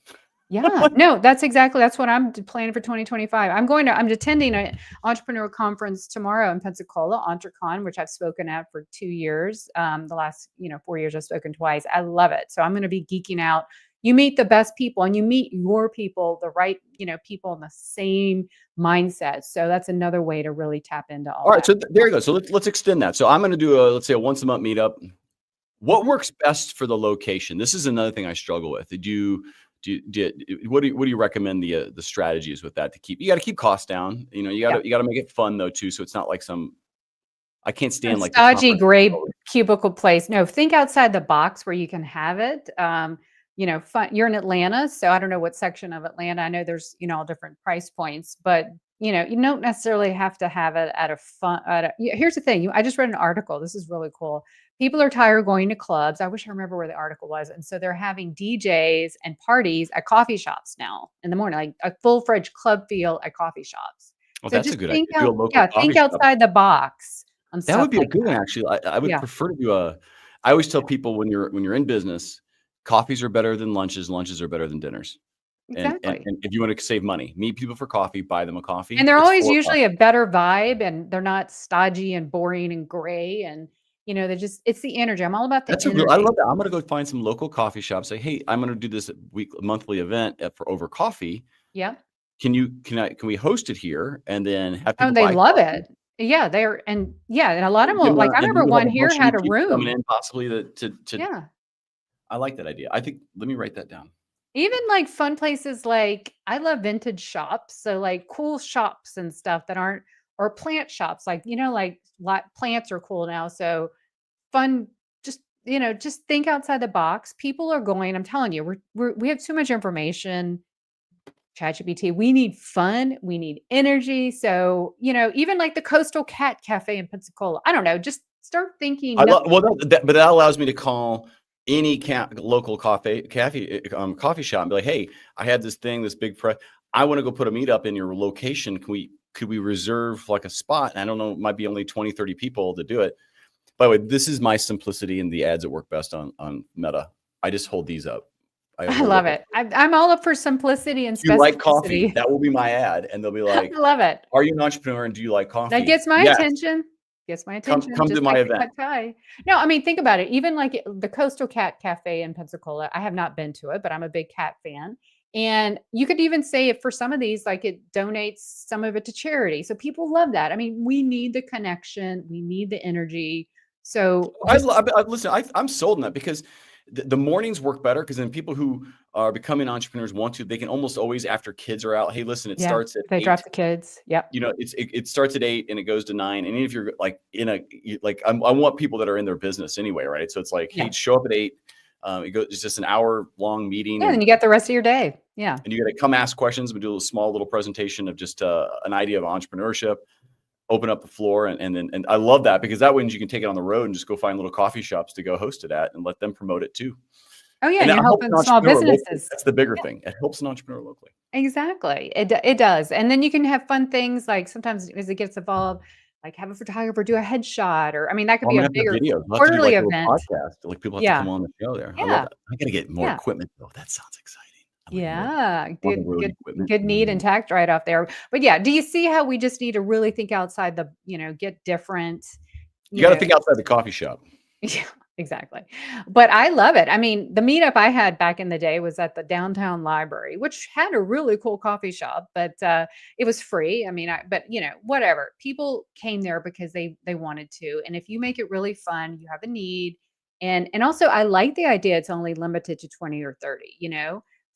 Yeah, no, that's what I'm planning for 2025. I'm attending an entrepreneur conference tomorrow in Pensacola, EntreCon, which I've spoken at for 2 years. The last, 4 years I've spoken twice. I love it. So I'm going to be geeking out. You meet the best people, and you meet your people, the right, people in the same mindset. So that's another way to really tap into all right. that. So there you go. So let's extend that. So I'm going to do let's say a once a month meetup. What works best for the location? This is another thing I struggle with. What do you recommend the strategy is with that to keep? You got to keep costs down. You got to make it fun though too. So it's not like I can't stand like stodgy gray cubicle place. No, think outside the box where you can have it. Fun. You're in Atlanta, so I don't know what section of Atlanta. I know there's, all different price points, but you don't necessarily have to have it at a fun. Here's the thing. I just read an article. This is really cool. People are tired of going to clubs. I wish I remember where the article was. And so they're having DJs and parties at coffee shops now in the morning, like a full-fledged club feel at coffee shops. Well, So that's a just good idea. think Do a out, local yeah, coffee think shop. outside the box on That stuff would be a like good one, that. actually. I would Yeah, prefer to do a. I always tell people when you're in business, coffees are better than lunches. Lunches are better than dinners. exactly. And if you want to save money, meet people for coffee, buy them a And coffee. they're It's always 4 bucks. usually a better vibe, and they're not stodgy and boring and gray, and, they're just it's the energy. I'm all about the I energy. love that. I'm gonna go find some local coffee shops. Say, hey, I'm gonna do this monthly event for over coffee. Yep. Can we host it here and then have Oh, people they buy love coffee? it. Yeah, and a lot of them will, like, I And remember we will have one a here bunch of new had a people coming room. in possibly to Yeah. I like that idea. I think let me write that down. Even, like, fun places, like I love vintage shops, so, like, cool shops and stuff that aren't, or plant shops, like, like, lot plants are cool now, so fun, just think outside the box. People are going, I'm telling you, we have too much information. ChatGPT, we need fun, we need energy. So, even like the Coastal Cat Cafe in Pensacola. I don't know, just start thinking. I No, love well, but that allows me to call any local coffee shop and be like, "Hey, I had this thing, this big press. I want to go put a meetup in your location. Could we reserve like a spot?" And I don't know, it might be only 20, 30 people to do it. By the way, this is my simplicity and the ads that work best on Meta. I just hold these up. I I hold love up. it. I'm all up for simplicity and Do you like coffee? specificity. That will be my ad, and they'll be I like, love it. "Are you an entrepreneur and do you like That coffee?" gets my Yes. attention. Gets my attention, Come to just my like the event. cut tie. No, I mean, think about it. Even like the Coastal Cat Cafe in Pensacola, I have not been to it, but I'm a big cat fan. And you could even say it for some of these, like it donates some of it to charity. So people love that. I mean, we need the connection, we need the energy. So just Listen. I'm sold on that because the mornings work better because then people who are becoming entrepreneurs they can almost always after kids are out. Hey, listen, it yeah, starts at they 8. drop the kids. Yep. It starts at 8 and it goes to 9. And even if you're like I want people that are in their business anyway, right? So it's like, hey, Yeah. show up at 8. It's just an hour long meeting, Yeah, then you get the rest of your day. Yeah. and you got to come ask questions. We do a small little presentation of just an idea of entrepreneurship. Open up the floor, and I love that because that way you can take it on the road and just go find little coffee shops to go host it at and let them promote it too. Oh, yeah, And and that you're helps helping an small entrepreneur locally. businesses. That's the bigger thing. It helps an entrepreneur locally. Exactly. It does, and then you can have fun things, like, sometimes as it gets involved, like, have a photographer do a headshot, or I mean, that could Oh, I'm be a gonna have the bigger videos. We'll have to do quarterly like a little event. podcast. Like people have to come Yeah. on the show there. I love Yeah. that. I gotta get more Yeah. equipment though. That sounds exciting. I like more Yeah. on the Good road good equipment. good need and tact right off there. But, yeah, do you see how we just need to really think outside the, get different, You you got to know think outside the coffee shop. Yeah, exactly. But I love it. I mean, the meetup I had back in the day was at the downtown library, which had a really cool coffee shop, but it was free. I mean, but whatever. People came there because they wanted to, and if you make it really fun, you have a need, and also I like the idea it's only limited to 20 or 30.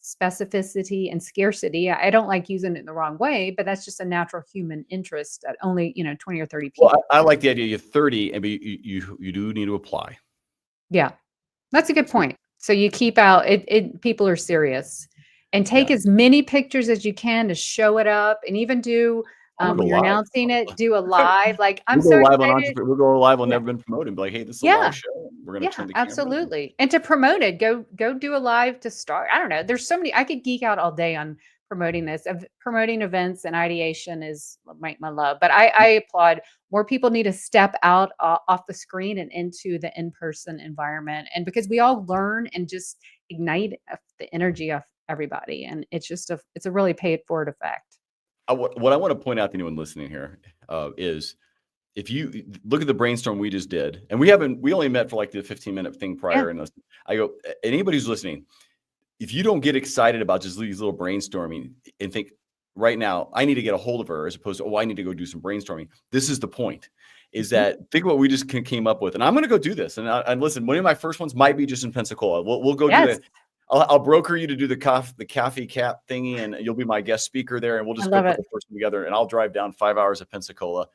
Specificity and scarcity. I don't like using it in the wrong way, but that's just a natural human interest at only 20 or 30 Well, people. I like the idea. You're 30, and you do need to apply. Yeah. That's a good point. So you keep out people are serious. And take Yeah, as many pictures as you can to show it up, and even do, I'm gonna go when you're live. announcing it, do a live, like, "I'm We'll go so live on excited." entrepreneur. We'll go live on Yeah. Never Been Promoted. And be like, hey, this is a live Yeah. show. We're gonna Yeah, turn the camera. absolutely. And to promote it, go do a live to start. I don't know. There's so many. I could geek out all day on promoting this. Promoting events and ideation is my love. But I applaud, more people need to step out off the screen and into the in-person environment. And because we all learn and just ignite the energy of everybody. And it's a really paid forward effect. What I want to point out to anyone listening here is if you look at the brainstorm we just did, and we only met for like the 15-minute thing Yeah. prior. And I go, anybody who's listening, if you don't get excited about just these little brainstorming and think right now, I need to get a hold of her as opposed to, oh, I need to go do some brainstorming. This is the point, is Mhm. that think what we just came up with. And I'm going to go do this. And listen, one of my first ones might be just in Pensacola. We'll go do Yes. that. I'll broker you to do the coffee cap thingy, and you'll be my guest speaker there. And we'll I just go love put it. the first one together. And I'll drive down 5 hours of Pensacola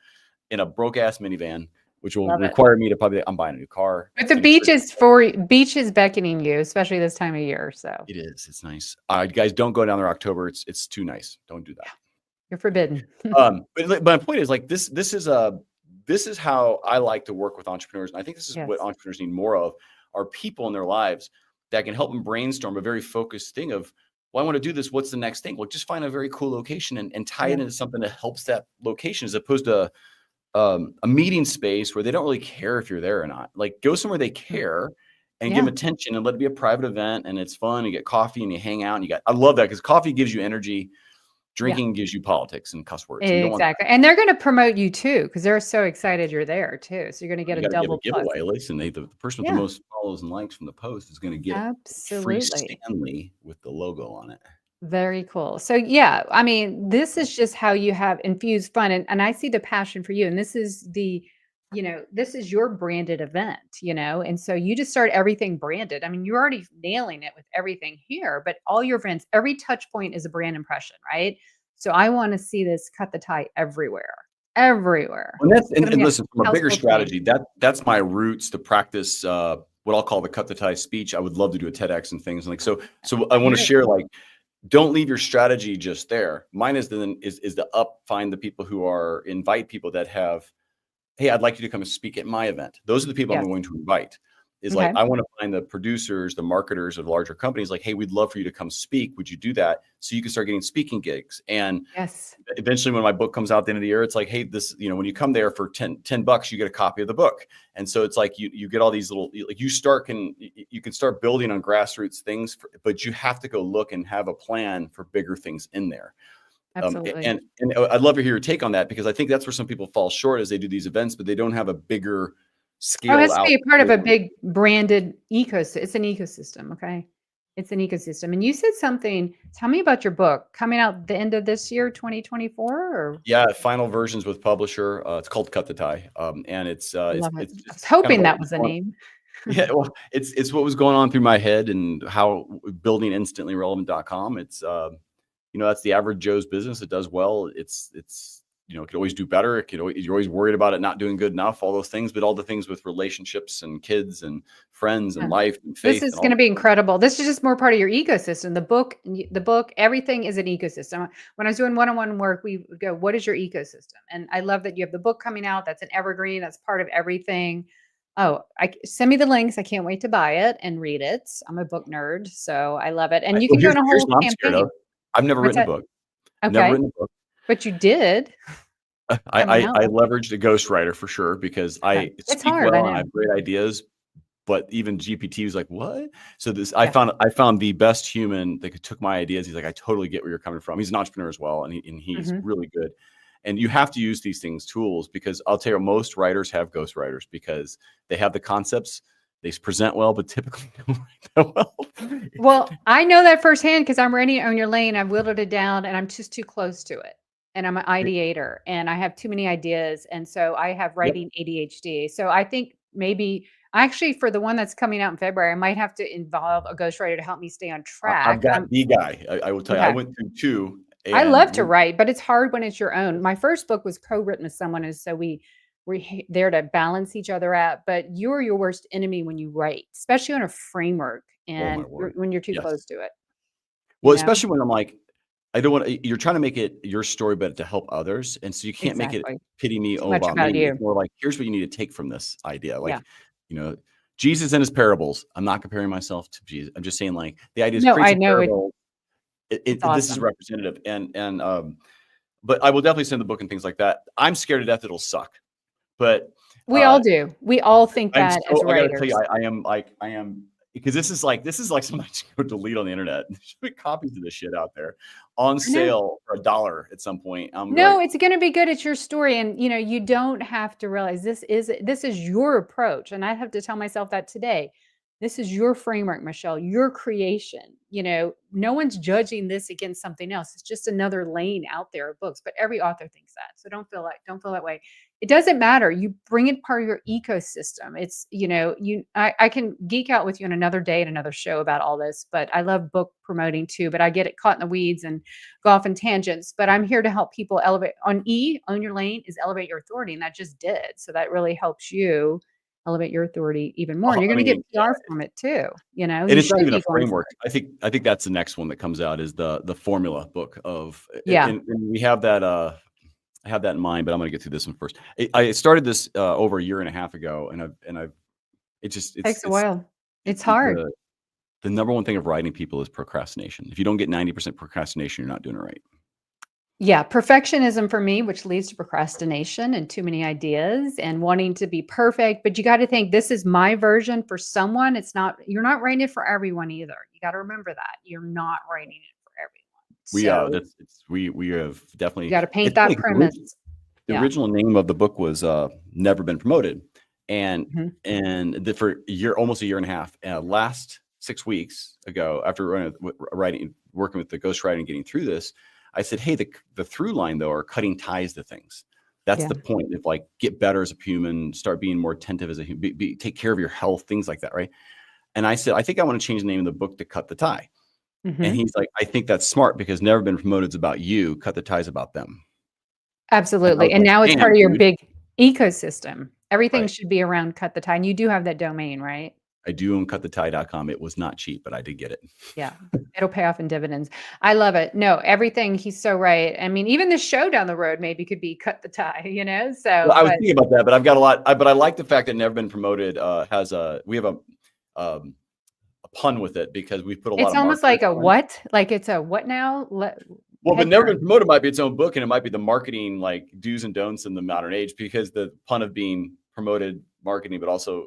in a broke ass minivan which will Love it. require me to probably, I'm buying a new car. But It's the going to be pretty. beach is beckoning you, especially this time of year. So It is. It's nice. Guys, don't go down there October. It's too nice. Don't do that. you're forbidden. But my point is like this is how I like to work with entrepreneurs. And I think this is what Yes. entrepreneurs need more of, are people in their lives that can help them brainstorm a very focused thing of, well, I want to do this. What's the next thing? Well, just find a very cool location and tie it Yeah. into something that helps that location, as opposed to a meeting space where they don't really care if you're there or not. Like, go somewhere they care and give Yeah. them attention, and let it be a private event, and it's fun. You get coffee and you hang out, and I love that, because coffee gives you energy. Yeah. Drinking gives you politics and cuss words, and you don't want Exactly. And they're going to promote you too, because they're so excited you're there too. So you're going to that. get You a got to give a double plus. giveaway. Listen, the person with the Yeah. most follows and likes from the post is going to get free Absolutely. Stanley with the logo on it. Very cool. So yeah, I mean, this is just how you have infused fun. And I see the passion for you. And this is this is your branded event. And so you just start everything branded. I mean, you're already nailing it with everything here, but all your events, every touch point is a brand impression, right? So I want to see this cut the tie everywhere. Everywhere. And that's It's gonna and be a listen, from a bigger household name. strategy, that's my roots to practice what I'll call the cut the tie speech. I would love to do a TEDx and things like so. So I I want to hear it. share, like, don't leave your strategy just there. Mine is to find the people who invite people that have, hey, I'd like you to come and speak at my event. Those are the people I'm Yes. going to invite. Is like, Okay. I want to find the producers, the marketers of larger companies, like, hey, we'd love for you to come speak. Would you do that? So you can start getting speaking gigs. And Yes. eventually, when my book comes out at the end of the year, it's like, hey, this, when you come there for $10, you get a copy of the book. And so it's like, you get all these little, like, you can start building on grassroots things, but you have to go look and have a plan for bigger things in there. Absolutely. And I'd love to hear your take on that, because I think that's where some people fall short, as they do these events, but they don't have a bigger Oh, it scaled has to out be a part of a program. big branded ecosystem. It's an ecosystem, okay? It's an ecosystem. And you said something, tell me about your book coming out the end of this year, 2024, or Yeah, final versions with publisher. It's called Cut the Tie, and it's I it's love it. it's I was just kind of hoping what that was was the going. name. Yeah, well, it's what was going on through my head, and how building instantlyrelevant.com. It's that's the average Joe's business. It does well. It could always do better. You're always worried about it not doing good enough, all those things, but all the things with relationships and kids and friends and Yeah. life and This faith is and all. gonna be incredible. This is just more part of your ecosystem. The book, everything is an ecosystem. When I was doing one-on-one work, we would go, "What is your ecosystem?" And I love that you have the book coming out. That's an evergreen. That's part of everything. Oh, send me the links. I can't wait to buy it and read it. I'm a book nerd, so I love it. And you Well, can here's join a here's whole what I'm scared campaign. of. I've never What's written a that? book. Never Okay, written a book. but you did coming I out. leveraged a ghostwriter for sure, because Okay. I It's speak hard, I well and I know. have great ideas, but even GPT was like, "What?" So Yeah. I found the best human that took my ideas. He's like, "I totally get where you're coming from." He's an entrepreneur as well, and he's Mhm. really good. And you have to use these tools, because I'll tell you, most writers have ghostwriters, because they have the concepts, they present well, but typically don't write that well. Well, I know that firsthand because I'm writing it on your lane. I've whittled it down and I'm just too close to it. And I'm an ideator and I have too many ideas. And so I have Yep. writing ADHD. So I think maybe actually for the one that's coming out in February, I might have to involve a ghostwriter to help me stay on I've track. got the guy. I will tell you, I Okay. went through two, I and love to write, but it's hard when it's your own. My first book was co-written with someone, and so we're there to balance each other out. But you're your worst enemy when you write, especially on a framework oh my and word, when you're too close yes. to it. You Well, know especially when I'm like, I don't want to, you're trying to make it your story, but to help others. And so you can't make it exactly. pity me, Too oh, much about about me. you. It's more like, here's what you need to take from this idea. Yeah. Like, you know, Jesus and his parables. I'm not comparing myself to Jesus. I'm just saying, like, the idea is, No, creates I a know it. parable. It's This is awesome. representative. But I will definitely send the book and things like that. I'm scared to death it'll suck. But We all uh, do. We all think that as I got to tell you, writers. I am, because this is like something to go delete on the internet. There should be copies of this shit out there on I know. sale for $1 at some point. I'm No, like, it's gonna be good. It's your story. And you don't have to realize this is your approach. And I have to tell myself that today. This is your framework, Michelle, your creation. No one's judging this against something else. It's just another lane out there of books, but every author thinks that. So don't feel that way. It doesn't matter. You bring it part of your ecosystem. It's, I can geek out with you on another day and another show about all this, but I love book promoting too, but I get it caught in the weeds and go off in tangents, but I'm here to help people elevate own your lane is elevate your authority. And that just did. So that really helps you elevate your authority even more. And you're I going to get mean, PR from it too. and You it's not should even a be going for framework. it. I think that's the next one that comes out is the formula book of, Yeah. and we have that. I have that in mind, but I'm going to get through this one first. I started this over a year and a half ago, and I've it just Takes a it's while. It's hard. the number one thing of writing people is procrastination. If you don't get 90% procrastination, you're not doing it right. Yeah, perfectionism for me, which leads to procrastination and too many ideas and wanting to be perfect. But you got to think this is my version for someone. You're not writing it for everyone either. You got to remember that. You're not writing it for everyone. So We have you definitely. got to paint It's funny that 'cause premise. the Yeah. original name of the book was Never Been Promoted, and Mhm. for almost a year and a half. Last 6 weeks ago, after working with the ghostwriting and getting through this, I said, hey, the through line though are cutting ties to things. That's Yeah. the point of like get better as a human, start being more attentive as a human, take care of your health, things like that, right? And I said, I think I want to change the name of the book to Cut the Tie. And Mhm. he's like, I think that's smart because Never Been Promoted is about you, Cut the Ties about them. And I was Absolutely. And like, now it's damn, part of your dude. big ecosystem. Everything Right. should be around cut the tie. And you do have that domain, right? I do own cutthetie.com. It was not cheap, but I did get it. Yeah. It'll pay off in dividends. I love it. No, everything. He's so right. I mean, even the show down the road maybe could be cut the tie, Well, So, I was but thinking about that, but I've got a lot. But I like the fact that Never Been Promoted we have a pun with it because we put a lot it's of almost marketers like a on it. what? Like it's a what now? Well, but Head Never Been term. Promoted might be its own book, and it might be the marketing like do's and don'ts in the modern age because the pun of being promoted marketing, but also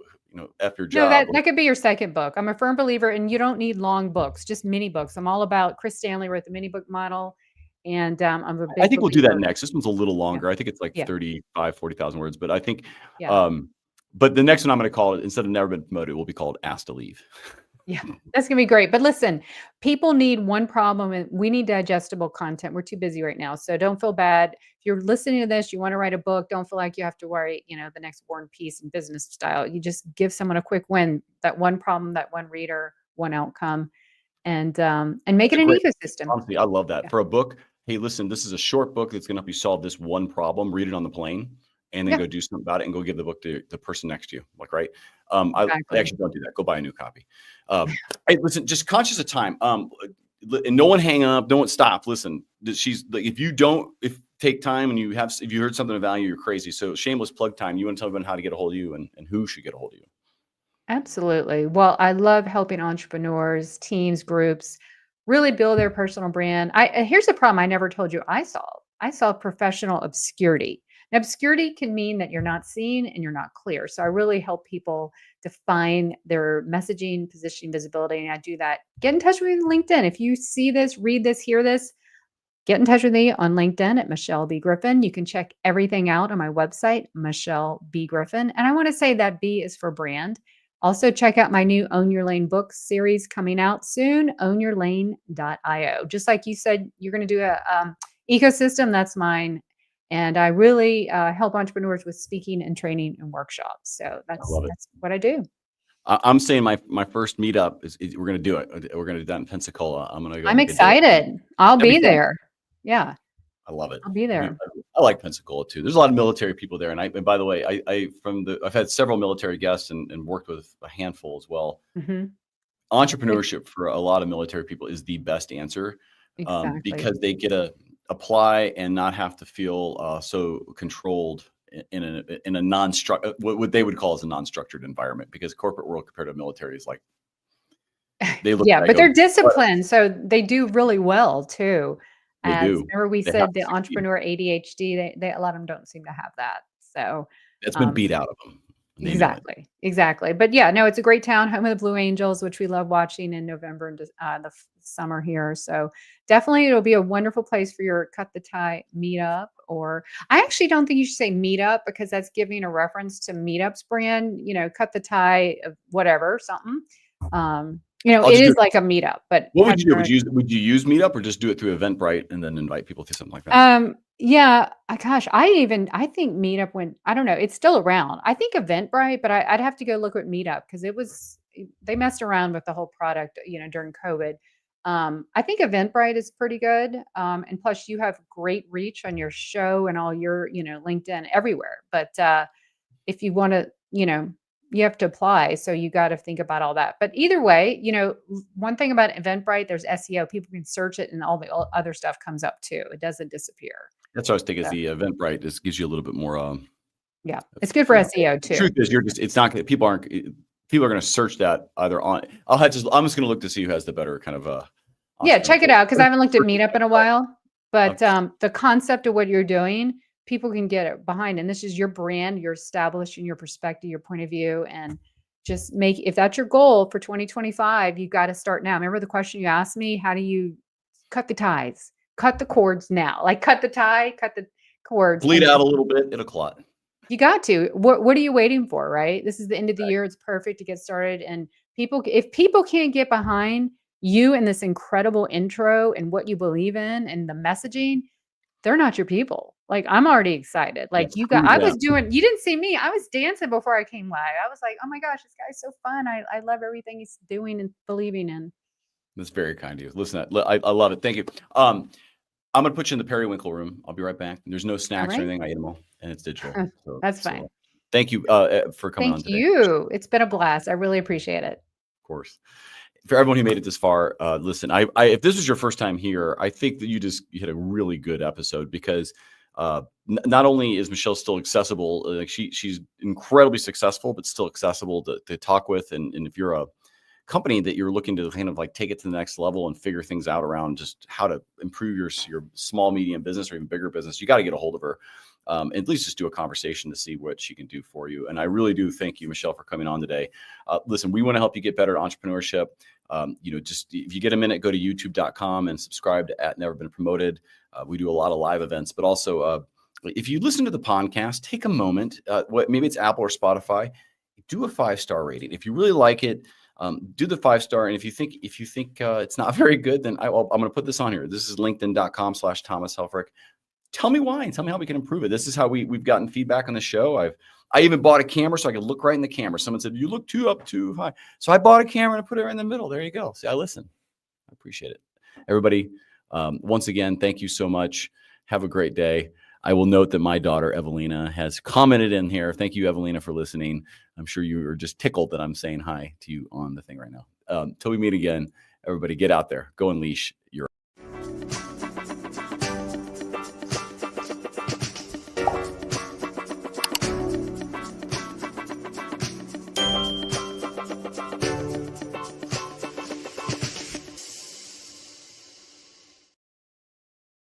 F your No, job. that could be your second book. I'm a firm believer, and you don't need long books, just mini books. I'm all about Chris Stanley wrote the mini book model, and I'm a I big think we'll do that believer. next. This one's a little Yeah, longer. I think it's like yeah, 40,000 words, but I think, yeah. um, but the next one I'm going to call it instead of Never Been Promoted, it will be called Asked to Leave. Yeah, that's gonna be great. But listen, people need one problem and we need digestible content. We're too busy right now. So don't feel bad. If you're listening to this, you want to write a book, don't feel like you have to worry, the next War and Peace and business style. You just give someone a quick win, that one problem, that one reader, one outcome, and make It's it a an great, ecosystem. honestly, I love that Yeah. for a book. Hey, listen, this is a short book that's going to help you solve this one problem. Read it on the plane, and then Yeah, go do something about it, and go give the book to the person next to you. Like, right? I exactly. actually don't do that. Go buy a new copy. Hey, listen, just conscious of time. And no one hang up. Don't stop. Listen, she's like, if take time and if you heard something of value, you're crazy. So shameless plug time. You want to tell everyone how to get a hold of you and who should get a hold of you? Absolutely. Well, I love helping entrepreneurs, teams, groups really build their personal brand. Here's a problem I never told you I solve. I solve professional obscurity. And obscurity can mean that you're not seen and you're not clear. So I really help people define their messaging, positioning, visibility, and I do that. Get in touch with me on LinkedIn. If you see this, read this, hear this, get in touch with me on LinkedIn at Michelle B. Griffin. You can check everything out on my website, Michelle B. Griffin. And I want to say that B is for brand. Also, check out my new Own Your Lane book series coming out soon, ownyourlane.io. Just like you said, you're going to do a ecosystem, that's mine. And I really help entrepreneurs with speaking and training and workshops. So I love it. that's what I do. I'm saying my first meetup is we're going to do it. We're going to do that in Pensacola. I'm going to go I'm make a date. excited. I'll That'd be be fun. there. Yeah, I love it. I'll be there. I like Pensacola too. There's a lot of military people there, and by the way, I've had several military guests and worked with a handful as well. Hmm. Entrepreneurship for a lot of military people is the best answer Exactly. because they get to apply and not have to feel so controlled in a non-structured what they would call as a non-structured environment. Because corporate world compared to military is like they look Yeah, at it, I but go, they're "What?" disciplined, so they do really well too. They As do. remember we They have said to the succeed. entrepreneur ADHD, they a lot of them don't seem to have that. So, That's been um, beat out of them, and they know it. exactly, exactly. But yeah, no, it's a great town, home of the Blue Angels, which we love watching in November and summer here. So definitely, it'll be a wonderful place for your cut the tie meetup. Or I actually don't think you should say meetup because that's giving a reference to meetups brand. Cut the tie of whatever something. I'll It just do is it. like a meetup, but What would you do? entrepreneur. Would you use Meetup or just do it through Eventbrite and then invite people to something like that? Yeah, gosh, I think Meetup went, I don't know, it's still around. I think Eventbrite, but I'd have to go look at Meetup because they messed around with the whole product, during COVID. I think Eventbrite is pretty good. And plus you have great reach on your show and all your, LinkedIn everywhere. But if you want to, you have to apply. So you got to think about all that. But either way, one thing about Eventbrite, there's SEO. People can search it and all the other stuff comes up too. It doesn't disappear. That's what I was thinking. Is So, the Eventbrite just gives you a little bit more. yeah, it's good for SEO The too. truth is, it's not people are going to search that either on. I'm just going to look to see who has the better kind of Yeah, entrepreneur check it out because I haven't looked at Meetup in a while. But Okay. the concept of what you're doing, people can get it behind. And this is your brand, you're establishing your perspective, your point of view, and just if that's your goal for 2025, you got to start now. Remember the question you asked me? How do you cut the ties? Cut the cords now. Like cut the tie, cut the cords, Bleed and out a just little bit, it'll clot. you got to. What are you waiting for, right? This is the end of the year. It's perfect to get started. And if people can't get behind you and this incredible intro and what you believe in and the messaging, they're not your people. Like I'm already excited. Yeah, Like screw them. you didn't see me. I was dancing before I came live. I was like, oh my gosh, this guy's so fun. I love everything he's doing and believing in. That's very kind of you. Listen, I love it. Thank you. I'm going to put you in the periwinkle room. I'll be right back. There's no All snacks or right. anything. I ate them all, and it's digital. That's fine. Thank you for coming on Thank today. you. It's been a blast. I really appreciate it. Of course. For everyone who made it this far, listen, if this was your first time here, I think that you had a really good episode because not only is Michelle still accessible, like she's incredibly successful, but still accessible to talk with. And if you're a company that you're looking to kind of like take it to the next level and figure things out around just how to improve your small, medium business or even bigger business, you got to get a hold of her. At least just do a conversation to see what she can do for you. And I really do thank you, Michelle, for coming on today. Listen, we want to help you get better at entrepreneurship. Just if you get a minute, go to youtube.com and subscribe to @NeverBeenPromoted. We do a lot of live events, but also if you listen to the podcast, take a moment, maybe it's Apple or Spotify, do a 5-star rating. If you really like it, do the 5-star. And if you think it's not very good, then I'm going to put this on here. This is linkedin.com/Thomas Helfrich. Tell me why and tell me how we can improve it. This is how we've gotten feedback on the show. I even bought a camera so I could look right in the camera. Someone said, you look up too high. So I bought a camera and I put it right in the middle. There you go. See, I listen. I appreciate it. Everybody, once again, thank you so much. Have a great day. I will note that my daughter, Evelina, has commented in here. Thank you, Evelina, for listening. I'm sure you are just tickled that I'm saying hi to you on the thing right now. Till we meet again, everybody get out there. Go unleash your